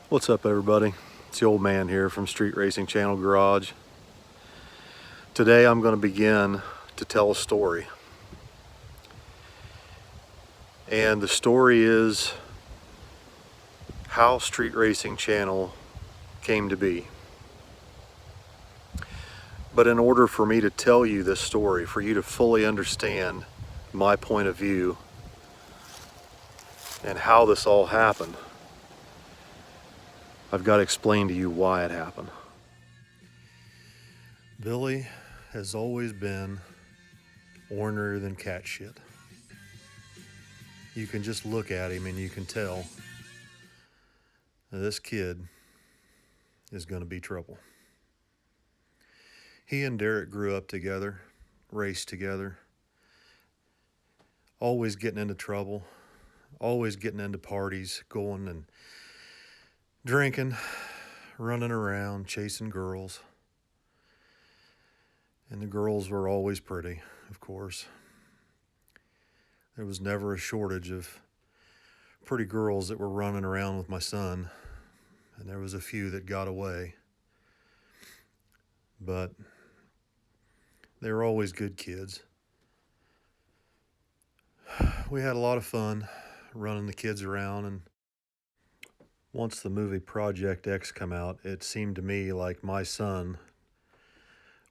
What's up, everybody? It's the old man here from Street Racing Channel Garage. Today I'm going to begin to tell a story. And the story is how Street Racing Channel came to be. But in order for me to tell you this story, for you to fully understand my point of view and how this all happened, I've got to explain to you why it happened. Billy has always been ornerier than cat shit. You can just look at him and you can tell that this kid is going to be trouble. He and Derek grew up together, raced together, always getting into trouble, always getting into parties, going and drinking, running around, chasing girls. And the girls were always pretty, of course. There was never a shortage of pretty girls that were running around with my son, and there was a few that got away. But they were always good kids. We had a lot of fun running the kids around, and once the movie Project X came out, it seemed to me like my son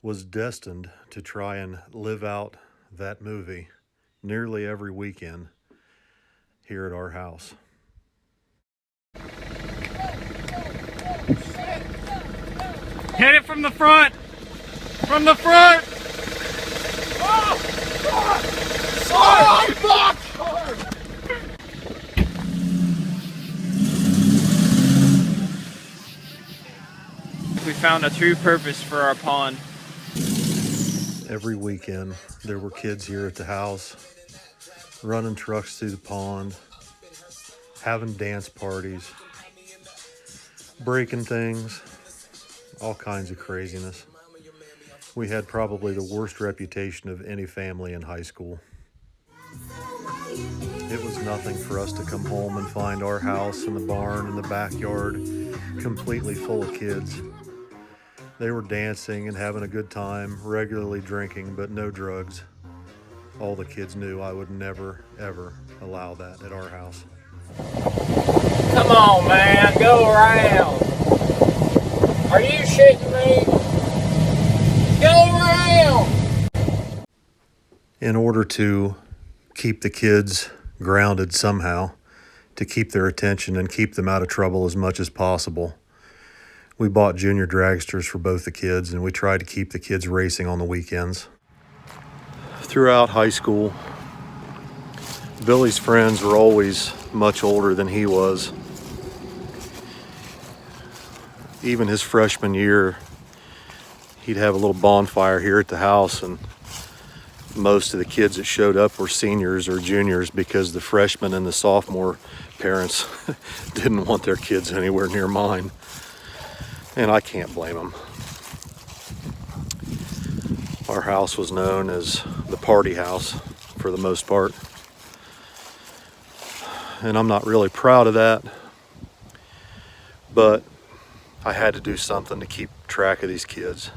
was destined to try and live out that movie nearly every weekend here at our house. Hit it from the front! From the front! Oh! Oh, fuck! We found a true purpose for our pond. Every weekend, there were kids here at the house, running trucks through the pond, having dance parties, breaking things, all kinds of craziness. We had probably the worst reputation of any family in high school. It was nothing for us to come home and find our house and the barn and the backyard completely full of kids. They were dancing and having a good time, regularly drinking, but no drugs. All the kids knew I would never, ever allow that at our house. Come on, man, go around. Are you shitting me? Go around! In order to keep the kids grounded somehow, to keep their attention and keep them out of trouble as much as possible, we bought junior dragsters for both the kids, and we tried to keep the kids racing on the weekends. Throughout high school, Billy's friends were always much older than he was. Even his freshman year, he'd have a little bonfire here at the house, and most of the kids that showed up were seniors or juniors because the freshmen and the sophomore parents didn't want their kids anywhere near mine. And I can't blame them. Our house was known as the party house for the most part. And I'm not really proud of that, but I had to do something to keep track of these kids.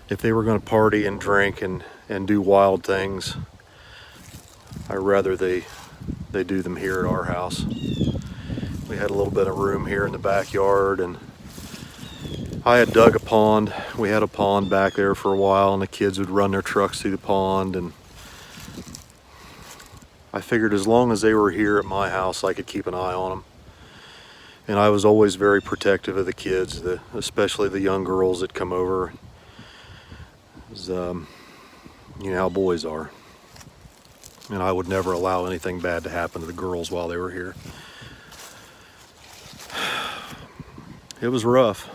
If they were going to party and drink and do wild things, I'd rather they do them here at our house. We had a little bit of room here in the backyard, and I had dug a pond. We had a pond back there for a while, and the kids would run their trucks through the pond, and I figured as long as they were here at my house, I could keep an eye on them. And I was always very protective of the kids, especially the young girls that come over. You know how boys are. And I would never allow anything bad to happen to the girls while they were here. It was rough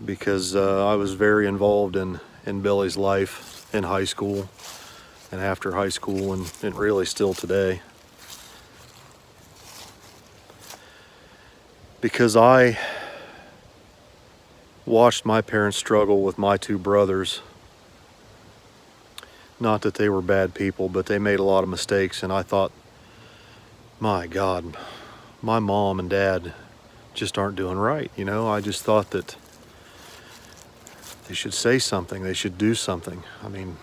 because I was very involved in Billy's life in high school and after high school, and really still today. Because I watched my parents struggle with my two brothers. Not that they were bad people, but they made a lot of mistakes, and I thought, my God, my mom and dad just aren't doing right. You know, I just thought that they should say something, they should do something. I mean,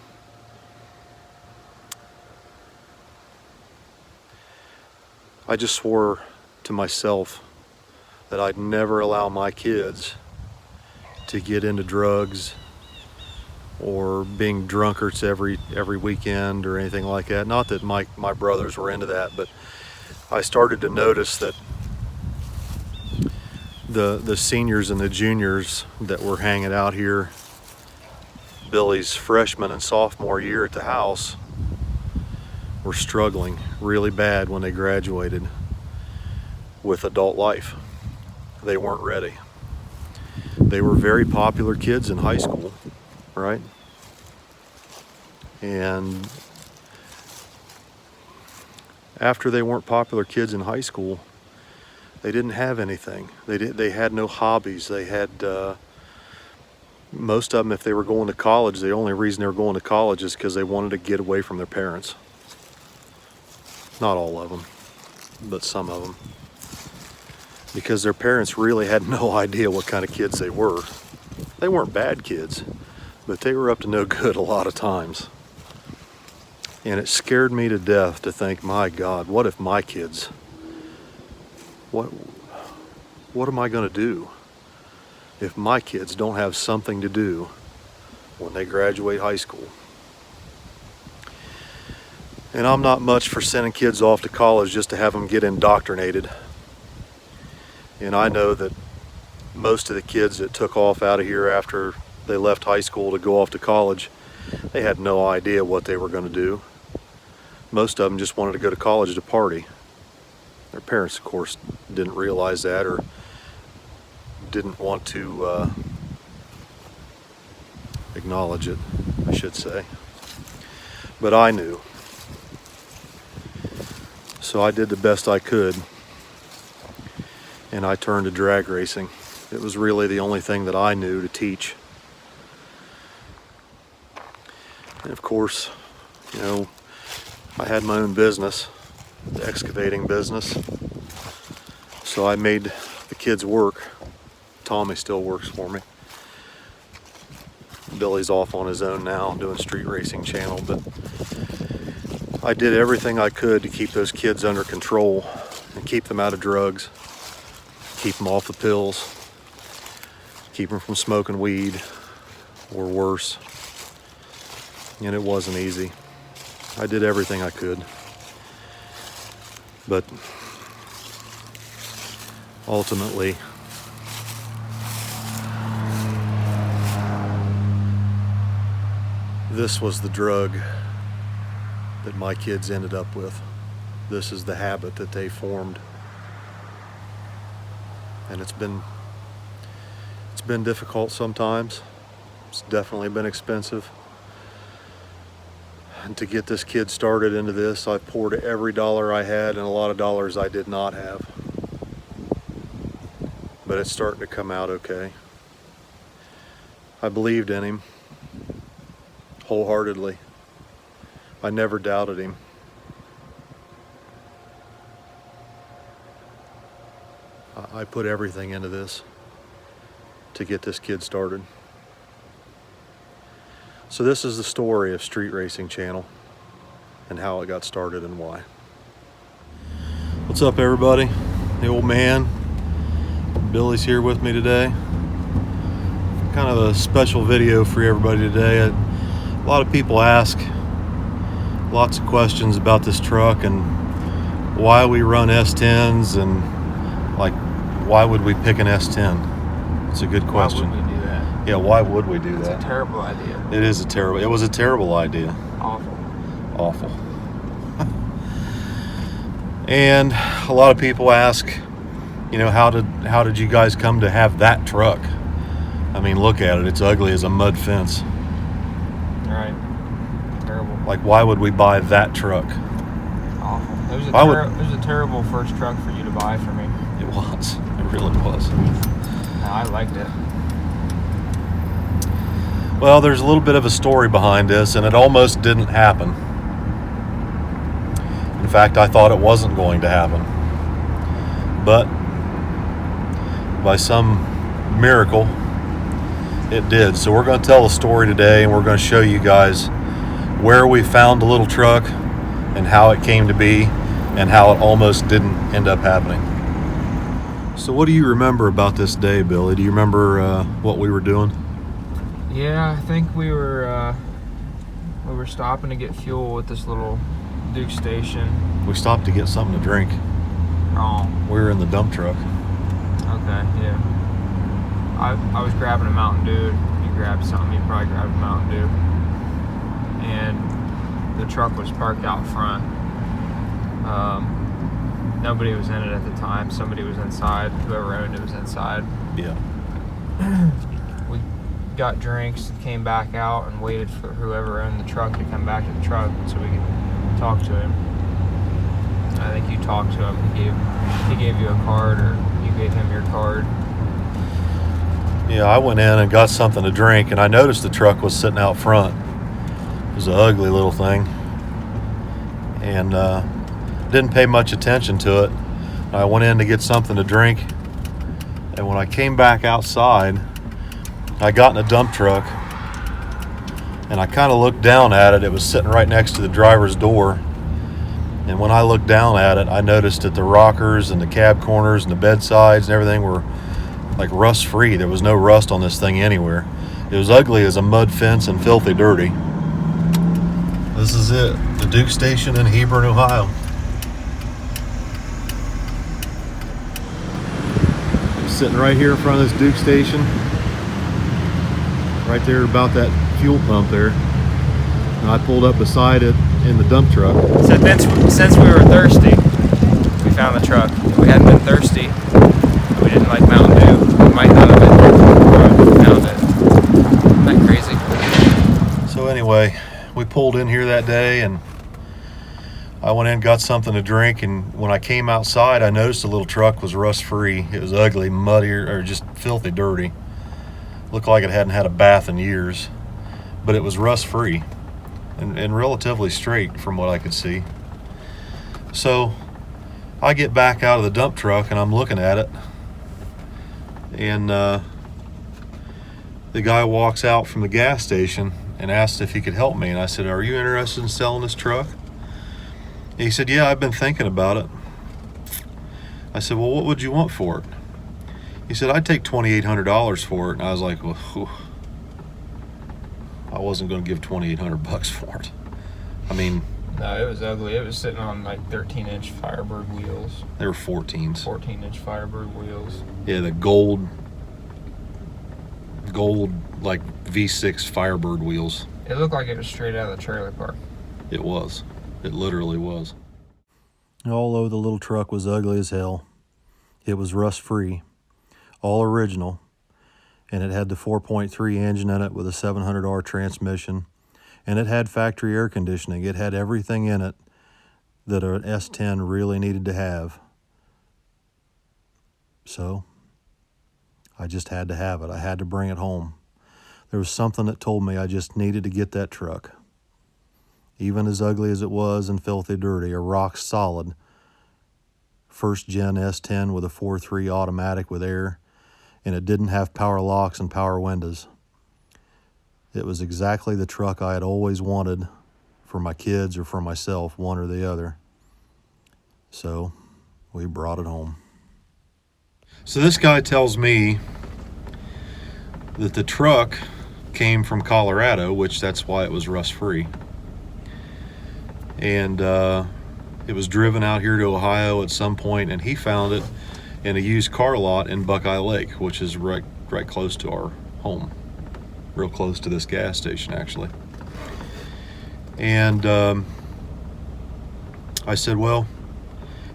I just swore to myself that I'd never allow my kids to get into drugs or being drunkards every weekend or anything like that. Not that my brothers were into that, but I started to notice that the seniors and the juniors that were hanging out here, Billy's freshman and sophomore year at the house, were struggling really bad when they graduated with adult life. They weren't ready. They were very popular kids in high school, right? And after they weren't popular kids in high school, they didn't have anything. They had no hobbies. They had most of them, if they were going to college, the only reason they were going to college is because they wanted to get away from their parents. Not all of them, but some of them. Because their parents really had no idea what kind of kids they were. They weren't bad kids, but they were up to no good a lot of times. And it scared me to death to think, my God, what if my kids, what am I going to do if my kids don't have something to do when they graduate high school? And I'm not much for sending kids off to college just to have them get indoctrinated. And I know that most of the kids that took off out of here after they left high school to go off to college, they had no idea what they were going to do. Most of them just wanted to go to college to party. Their parents, of course, didn't realize that or didn't want to acknowledge it, I should say. But I knew. So I did the best I could, and I turned to drag racing. It was really the only thing that I knew to teach. And of course, you know, I had my own business, the excavating business. So I made the kids work. Tommy still works for me. Billy's off on his own now doing Street Racing Channel, but I did everything I could to keep those kids under control and keep them out of drugs, keep them off the pills, keep them from smoking weed or worse. And it wasn't easy. I did everything I could. But ultimately, this was the drug that my kids ended up with. This is the habit that they formed. And it's been difficult sometimes. It's definitely been expensive. And to get this kid started into this, I poured every dollar I had and a lot of dollars I did not have. But it's starting to come out okay. I believed in him wholeheartedly. I never doubted him. I put everything into this to get this kid started. So this is the story of Street Racing Channel and how it got started and why. What's up, everybody? The old man, Billy's here with me today. Kind of a special video for everybody today. A lot of people ask lots of questions about this truck and why we run S10s and like why would we pick an S10? It's a good question. Why would we do that? Yeah, why would we do that? It's a terrible idea. It was a terrible idea. Awful. And a lot of people ask, you know, how did you guys come to have that truck? I mean, look at it. It's ugly as a mud fence. Right. Terrible. Like, why would we buy that truck? Awful. It was a terrible first truck for you to buy for me. It was. It really was. No, I liked it. Well, there's a little bit of a story behind this, and it almost didn't happen. In fact, I thought it wasn't going to happen. but by some miracle, it did. So we're going to tell a story today, and we're going to show you guys where we found the little truck and how it came to be and how it almost didn't end up happening. So what do you remember about this day, Billy? Do you remember what we were doing? Yeah, I think we were stopping to get fuel at this little Duke station. We stopped to get something to drink. Oh. We were in the dump truck. Okay, yeah. I was grabbing a Mountain Dew. You grabbed something, you probably grabbed a Mountain Dew. And the truck was parked out front. Nobody was in it at the time. Somebody was inside. Whoever owned it was inside. Yeah. We got drinks and came back out and waited for whoever owned the truck to come back to the truck so we could talk to him. I think you talked to him. He gave you a card, or you gave him your card. Yeah, I went in and got something to drink, and I noticed the truck was sitting out front. It was an ugly little thing, and didn't pay much attention to it. I went in to get something to drink, and when I came back outside, I got in a dump truck, and I kind of looked down at it. It was sitting right next to the driver's door, and when I looked down at it, I noticed that the rockers and the cab corners and the bed sides and everything were like rust free. There was no rust on this thing anywhere. It was ugly as a mud fence and filthy dirty. This is it, the Duke Station in Hebron, Ohio. I'm sitting right here in front of this Duke Station, right there about that fuel pump there. And I pulled up beside it in the dump truck. So since we were thirsty, we found the truck. If we hadn't been thirsty, we didn't like Mountain Dew, we might not have found it. Isn't that crazy? So anyway, we pulled in here that day, and I went in and got something to drink, and when I came outside, I noticed the little truck was rust free. It was ugly, muddy, or just filthy dirty. Looked like it hadn't had a bath in years, but it was rust free and relatively straight from what I could see. So I get back out of the dump truck and I'm looking at it, and the guy walks out from the gas station and asked if he could help me, and I said, "Are you interested in selling this truck?" And he said, "Yeah, I've been thinking about it." I said, "Well, what would you want for it?" He said, "I'd take $2,800 for it." And I was like, well, whew. I wasn't going to give $2,800 for it. I mean, no, it was ugly. It was sitting on like 13-inch Firebird wheels. They were 14s. 14-inch Firebird wheels. Yeah, the gold like V6 Firebird wheels. It looked like it was straight out of the trailer park. It was. It literally was. Although the little truck was ugly as hell, it was rust-free, all original, and it had the 4.3 engine in it with a 700R transmission, and it had factory air conditioning. It had everything in it that an S10 really needed to have. So I just had to have it. I had to bring it home. There was something that told me I just needed to get that truck. Even as ugly as it was and filthy dirty, a rock solid first gen S10 with a 4.3 automatic with air, and it didn't have power locks and power windows. It was exactly the truck I had always wanted for my kids or for myself, one or the other. So we brought it home. So this guy tells me that the truck came from Colorado, which that's why it was rust-free. And it was driven out here to Ohio at some point, and he found it in a used car lot in Buckeye Lake, which is right close to our home, real close to this gas station actually. And I said, well,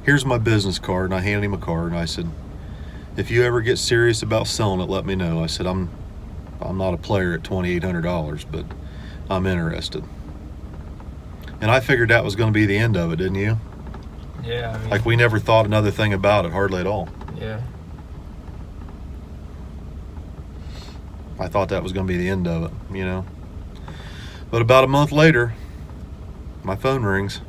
here's my business card, and I handed him a card, and I said, if you ever get serious about selling it, let me know. I said, I'm not a player at $2,800, but I'm interested. And I figured that was going to be the end of it, didn't you? Yeah. I mean, like, we never thought another thing about it, hardly at all. Yeah. I thought that was going to be the end of it, you know. But about a month later, my phone rings.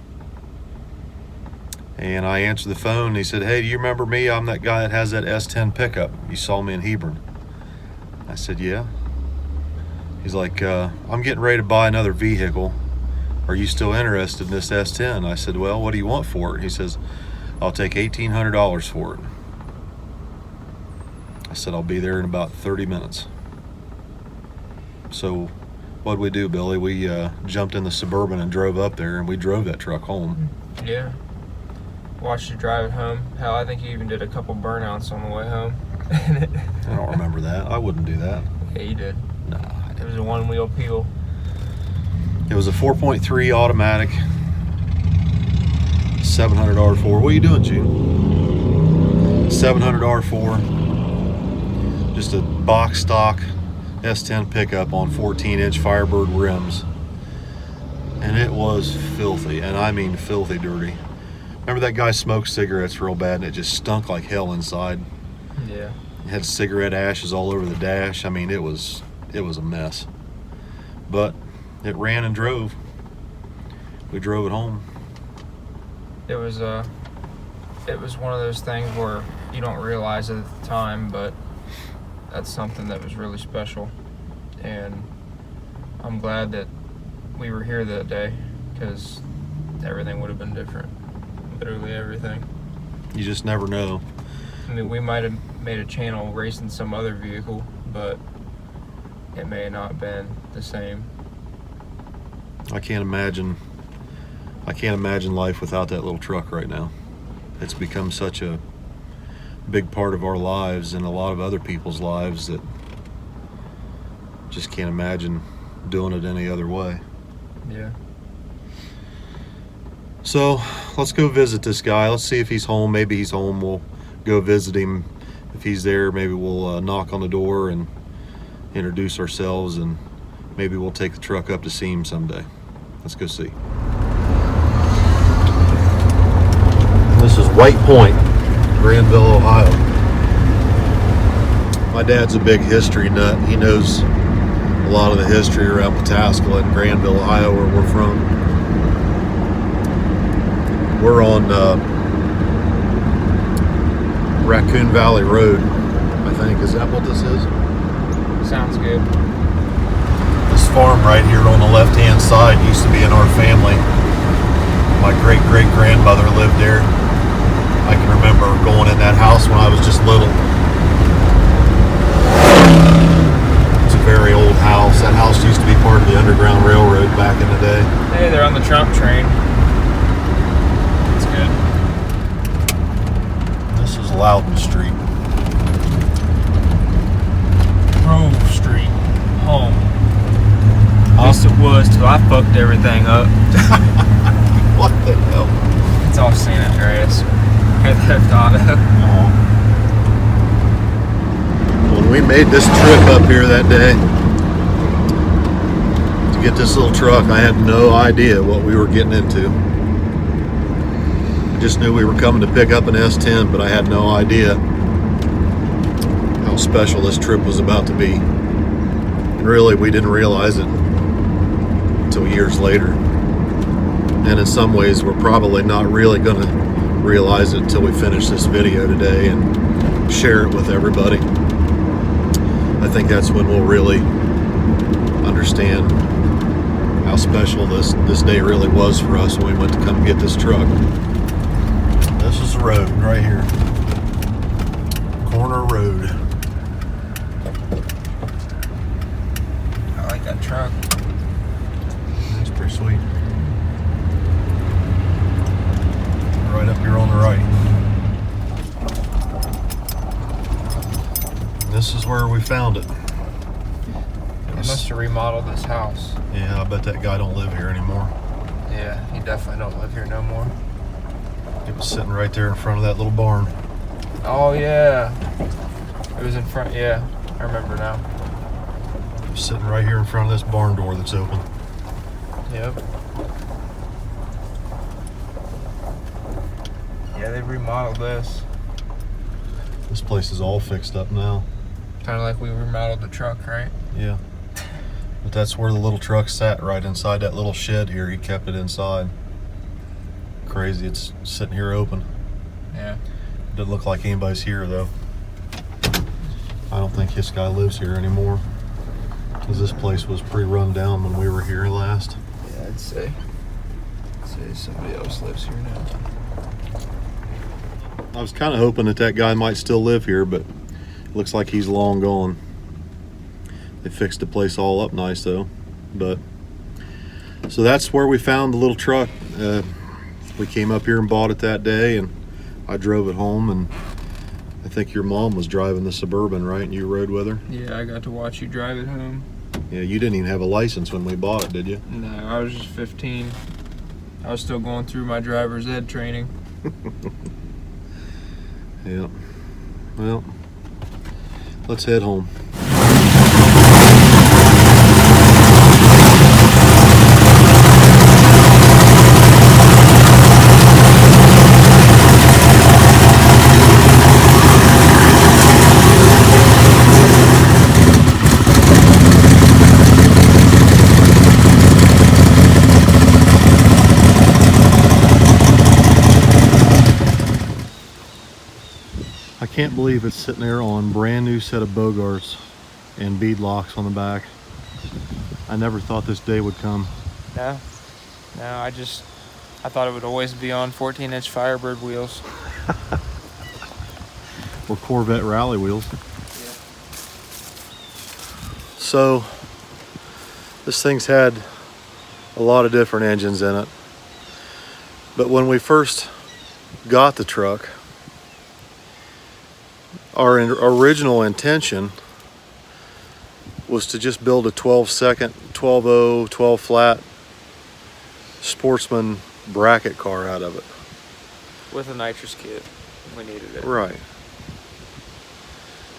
And I answered the phone, and he said, "Hey, do you remember me? I'm that guy that has that S10 pickup. You saw me in Hebron." I said, "Yeah." He's like, "I'm getting ready to buy another vehicle. Are you still interested in this S10? I said, "Well, what do you want for it?" He says, "I'll take $1,800 for it." I said, "I'll be there in about 30 minutes. So what'd we do, Billy? We jumped in the Suburban and drove up there, and we drove that truck home. Yeah. Watched you drive it home. Hell, I think you even did a couple burnouts on the way home. I don't remember that. I wouldn't do that. Yeah, you did. Nah, It was a one-wheel peel. it was a 4.3 automatic, $700 R4. What are you doing, Gene? $700 R4. Just a box stock S10 pickup on 14-inch Firebird rims. And it was filthy, and I mean filthy dirty. Remember that guy smoked cigarettes real bad and it just stunk like hell inside? Yeah. It had cigarette ashes all over the dash. I mean, it was a mess. But it ran and drove. We drove it home. It was one of those things where you don't realize it at the time, but that's something that was really special. And I'm glad that we were here that day, because everything would have been different. Literally everything. You just never know. I mean, we might have made a channel racing some other vehicle, but it may not have been the same. I can't imagine life without that little truck right now. It's become such a big part of our lives and a lot of other people's lives that just can't imagine doing it any other way. Yeah. So let's go visit this guy. Let's see if he's home. Maybe he's home. We'll go visit him. If he's there, maybe we'll knock on the door and introduce ourselves, and maybe we'll take the truck up to see him someday. Let's go see. This is White Point, Granville, Ohio. My dad's a big history nut. He knows a lot of the history around Pataskala and Granville, Ohio, where we're from. We're on Raccoon Valley Road, I think. Is that what this is? Sounds good. This farm right here on the left-hand side used to be in our family. My great-great-grandmother lived there. I can remember going in that house when I was just little. It's a very old house. That house used to be part of the Underground Railroad back in the day. Hey, they're on the Trump train. That's good. This is Loudon Street. Grove Street. Home. At least it was till I fucked everything up. What the hell? It's all San Andreas. Grand Theft Auto. When we made this trip up here that day to get this little truck, I had no idea what we were getting into. I just knew we were coming to pick up an S10, but I had no idea how special this trip was about to be. And really, we didn't realize it until years later. And in some ways, we're probably not really going to realize it until we finish this video today and share it with everybody. I think that's when we'll really understand how special this day really was for us when we went to come get this truck. This is the road right here. Corner Road. I like that truck. That's pretty sweet. Right up here on the right. This is where we found it. They must have remodeled this house. Yeah, I bet that guy don't live here anymore. Yeah, he definitely don't live here no more. It was sitting right there in front of that little barn. Oh yeah. It was in front, yeah. I remember now. It was sitting right here in front of this barn door that's open. Yep. Yeah, they remodeled this. This place is all fixed up now. Kind of like we remodeled the truck, right? Yeah. But that's where the little truck sat, right inside that little shed here. He kept it inside. crazy. It's sitting here open. Yeah. Doesn't look like anybody's here though. I don't think this guy lives here anymore, because this place was pretty run down when we were here last. Yeah, I'd say somebody else lives here now. I was kind of hoping that guy might still live here, but looks like he's long gone. They fixed the place all up nice though. But so that's where we found the little truck. We came up here and bought it that day, and I drove it home, and I think your mom was driving the Suburban, right? And you rode with her? Yeah, I got to watch you drive it home. Yeah, you didn't even have a license when we bought it, did you? No, I was just 15. I was still going through my driver's ed training. Yeah. Well, let's head home. I can't believe it's sitting there on brand new set of Bogarts and bead locks on the back. I never thought this day would come. No, I thought it would always be on 14-inch Firebird wheels. Or Corvette rally wheels. Yeah. So this thing's had a lot of different engines in it. But when we first got the truck, our original intention was to just build a 12-second, 12.0, 12 flat sportsman bracket car out of it. With a nitrous kit. We needed it. Right.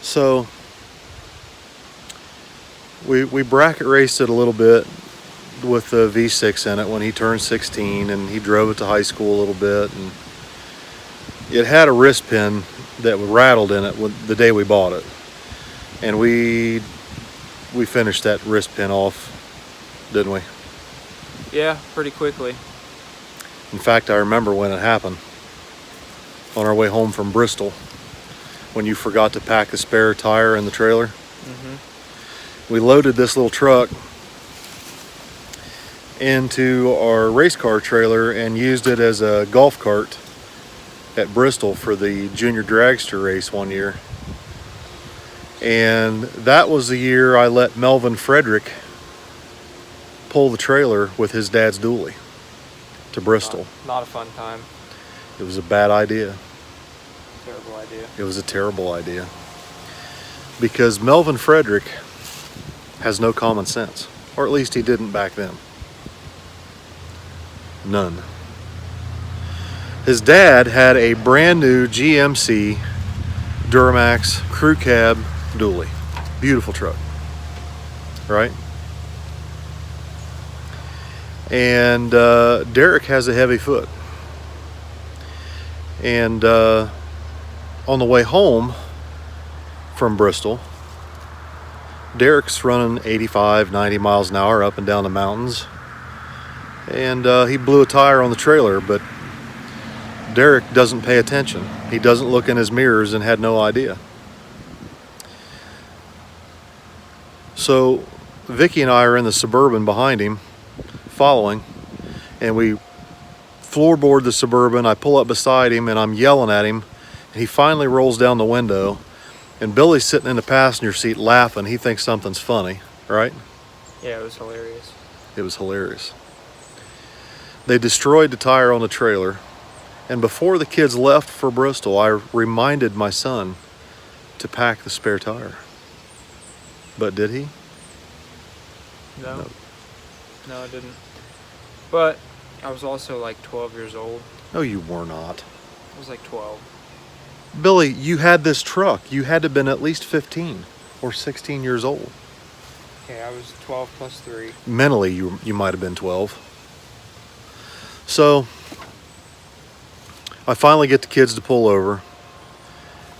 So we bracket raced it a little bit with the V6 in it when he turned 16, and he drove it to high school a little bit, and it had a wrist pin that rattled in it the day we bought it, and we finished that wrist pin off, didn't we? Yeah, pretty quickly. In fact, I remember when it happened on our way home from Bristol, when you forgot to pack the spare tire in the trailer. Mm-hmm. We loaded this little truck into our race car trailer and used it as a golf cart at Bristol for the junior dragster race one year. And that was the year I let Melvin Frederick pull the trailer with his dad's dually to Bristol. Not a fun time. It was a bad idea. Terrible idea. It was a terrible idea. Because Melvin Frederick has no common sense. Or at least he didn't back then. None. His dad had a brand new GMC Duramax crew cab dually. Beautiful truck, right? And Derek has a heavy foot. And on the way home from Bristol, Derek's running 85, 90 miles an hour up and down the mountains. And he blew a tire on the trailer, but Derek doesn't pay attention. He doesn't look in his mirrors and had no idea. So Vicky and I are in the Suburban behind him, following, and we floorboard the Suburban. I pull up beside him and I'm yelling at him, and he finally rolls down the window, and Billy's sitting in the passenger seat laughing. He thinks something's funny, right? Yeah, it was hilarious. It was hilarious. They destroyed the tire on the trailer. And before the kids left for Bristol, I reminded my son to pack the spare tire. But did he? No, I didn't. But I was also like 12 years old. No, you were not. I was like 12. Billy, you had this truck. You had to have been at least 15 or 16 years old. Okay, I was 12 plus 3. Mentally, you might have been 12. So I finally get the kids to pull over,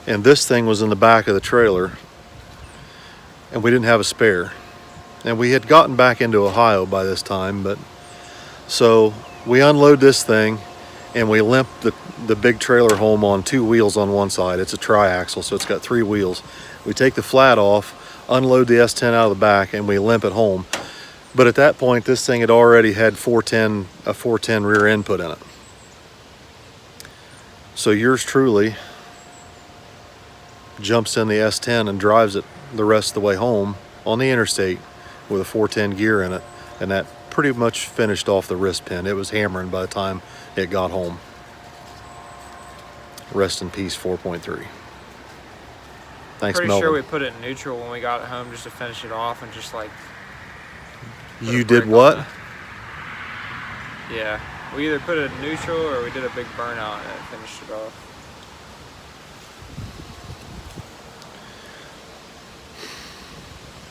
and this thing was in the back of the trailer, and we didn't have a spare. And we had gotten back into Ohio by this time, but so we unload this thing, and we limp the big trailer home on 2 wheels on one side. It's a triaxle, so it's got 3 wheels. We take the flat off, unload the S10 out of the back, and we limp it home. But at that point, this thing had already had a 410 rear end put in it. So yours truly jumps in the S10 and drives it the rest of the way home on the interstate with a 410 gear in it, and that pretty much finished off the wrist pin. It was hammering by the time it got home. Rest in peace, 4.3. Thanks, Pretty Melvin. sure we put it in neutral when we got it home just to finish it off and just like. You did what? Yeah, we either put it in neutral or we did a big burnout and it finished it off.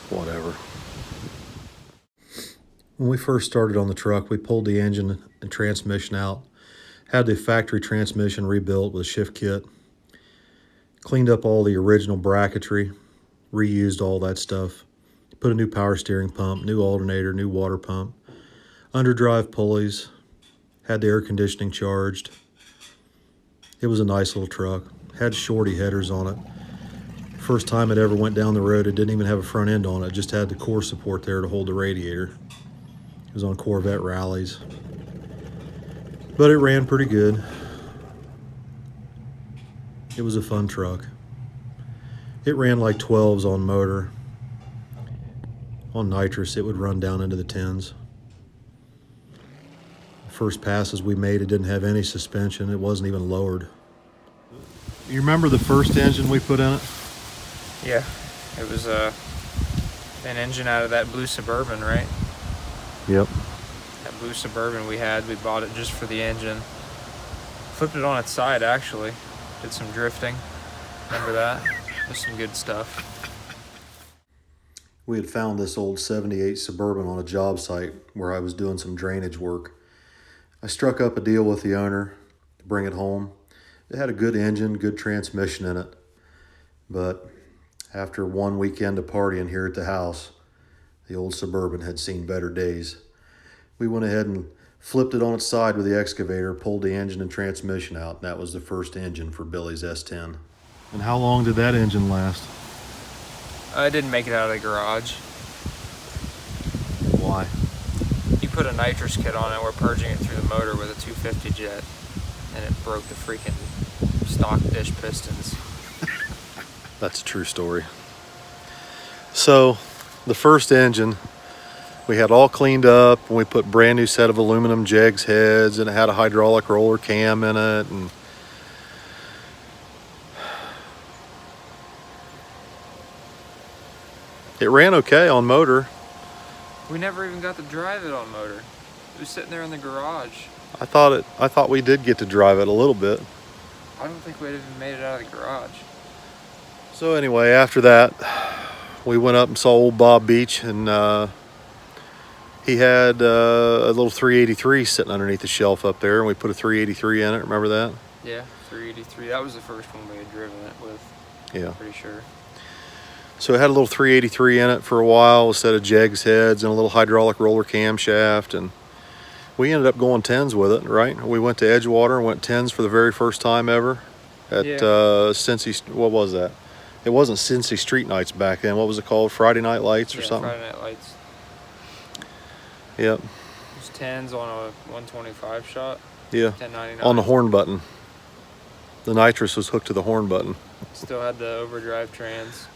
Whatever. When we first started on the truck, we pulled the engine and transmission out, had the factory transmission rebuilt with a shift kit, cleaned up all the original bracketry, reused all that stuff, put a new power steering pump, new alternator, new water pump, underdrive pulleys, had the air conditioning charged. It was a nice little truck, had shorty headers on it. First time it ever went down the road, it didn't even have a front end on it, just had the core support there to hold the radiator. It was on Corvette rallies. But it ran pretty good. It was a fun truck. It ran like 12s on motor. On nitrous, it would run down into the 10s. The first passes we made, it didn't have any suspension. It wasn't even lowered. You remember the first engine we put in it? Yeah, it was an engine out of that blue Suburban, right? Yep. That blue Suburban we bought it just for the engine. Flipped it on its side, actually. Did some drifting. Remember that? There's some good stuff. We had found this old 78 Suburban on a job site where I was doing some drainage work. I struck up a deal with the owner to bring it home. It had a good engine, good transmission in it. But after one weekend of partying here at the house, the old Suburban had seen better days. We went ahead and flipped it on its side with the excavator, pulled the engine and transmission out, and that was the first engine for Billy's S10. And how long did that engine last? I didn't make it out of the garage. Why? You put a nitrous kit on it, we're purging it through the motor with a 250 jet, and it broke the freaking stock dish pistons. That's a true story. So, the first engine, we had all cleaned up, and we put brand new set of aluminum jegs heads, and it had a hydraulic roller cam in it, and it ran okay on motor. We never even got to drive it on motor. It was sitting there in the garage. I thought we did get to drive it a little bit. I don't think we'd even made it out of the garage. So anyway, after that, we went up and saw old Bob Beach, and he had a little 383 sitting underneath the shelf up there, and we put a 383 in it. Remember that? Yeah, 383. That was the first one we had driven it with. Yeah. Pretty sure. So it had a little 383 in it for a while, a set of jegs heads and a little hydraulic roller camshaft, and we ended up going 10s with it, right? We went to Edgewater and went 10s for the very first time ever at Cincy. What was that? It wasn't Cincy Street Nights back then. What was it called? Friday Night Lights or something? Friday Night Lights. Yep. It was 10s on a 125 shot. Yeah. 1099. On the horn button. The nitrous was hooked to the horn button. Still had the overdrive trans.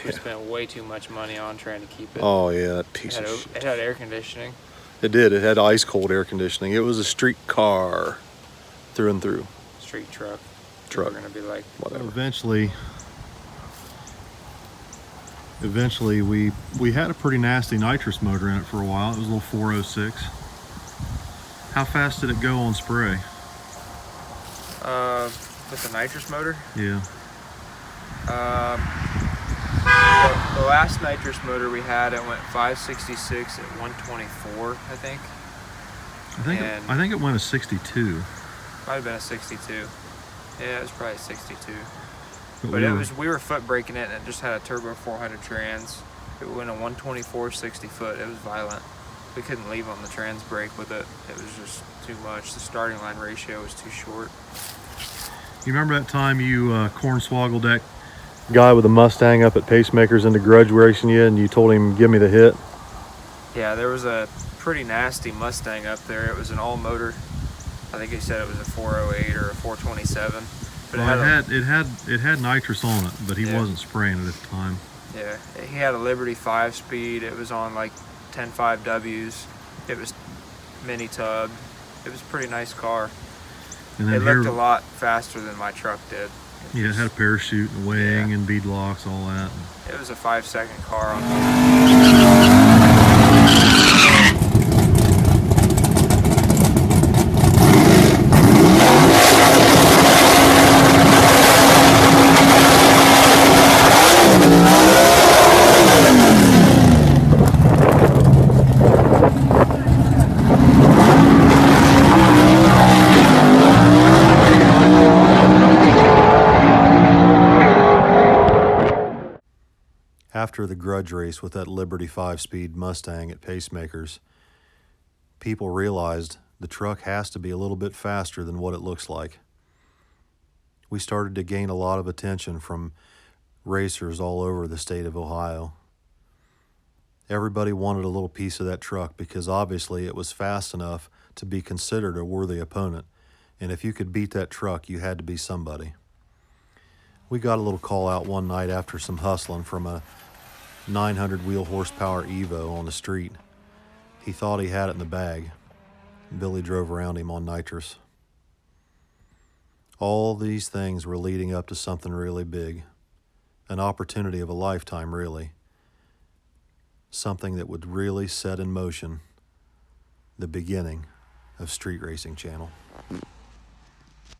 We spent way too much money on trying to keep it. Oh yeah, that piece of shit. It had air conditioning. It did. It had ice cold air conditioning. It was a street car through and through. Street truck. Truck. We're gonna be like Whatever. Eventually we had a pretty nasty nitrous motor in it for a while. It was a little 406. How fast did it go on spray? with the nitrous motor. Yeah. The last nitrous motor we had, it went 566 at 124, I think. I think it went a 62. Might have been a 62. Yeah, it was probably 62. But we were foot braking it, and it just had a turbo 400 trans. It went a 124 60 foot. It was violent. we couldn't leave on the trans brake with it. It was just too much. The starting line ratio was too short. You remember that time you cornswoggled that guy with a Mustang up at Pacemakers into grudge racing you, and you told him, give me the hit? Yeah, there was a pretty nasty Mustang up there. It was an all motor. I think he said it was a 408 or a 427. But Well, it had nitrous on it, but he Yeah. wasn't spraying it at the time. yeah, he had a Liberty 5-speed. It was on like 10.5Ws. It was mini tubbed. It was a pretty nice car. And It then looked here, a lot faster than my truck did. yeah, it had a parachute and wing and bead locks, all that. It was a 5-second car on After the grudge race with that Liberty 5-speed Mustang at Pacemakers, people realized the truck has to be a little bit faster than what it looks like. We started to gain a lot of attention from racers all over the state of Ohio. Everybody wanted a little piece of that truck because obviously it was fast enough to be considered a worthy opponent, and if you could beat that truck, you had to be somebody. We got a little call out one night after some hustling from a 900 wheel horsepower Evo on the street. He thought he had it in the bag. Billy drove around him on nitrous. All these things were leading up to something really big, an opportunity of a lifetime, really. Something that would really set in motion the beginning of Street Racing Channel.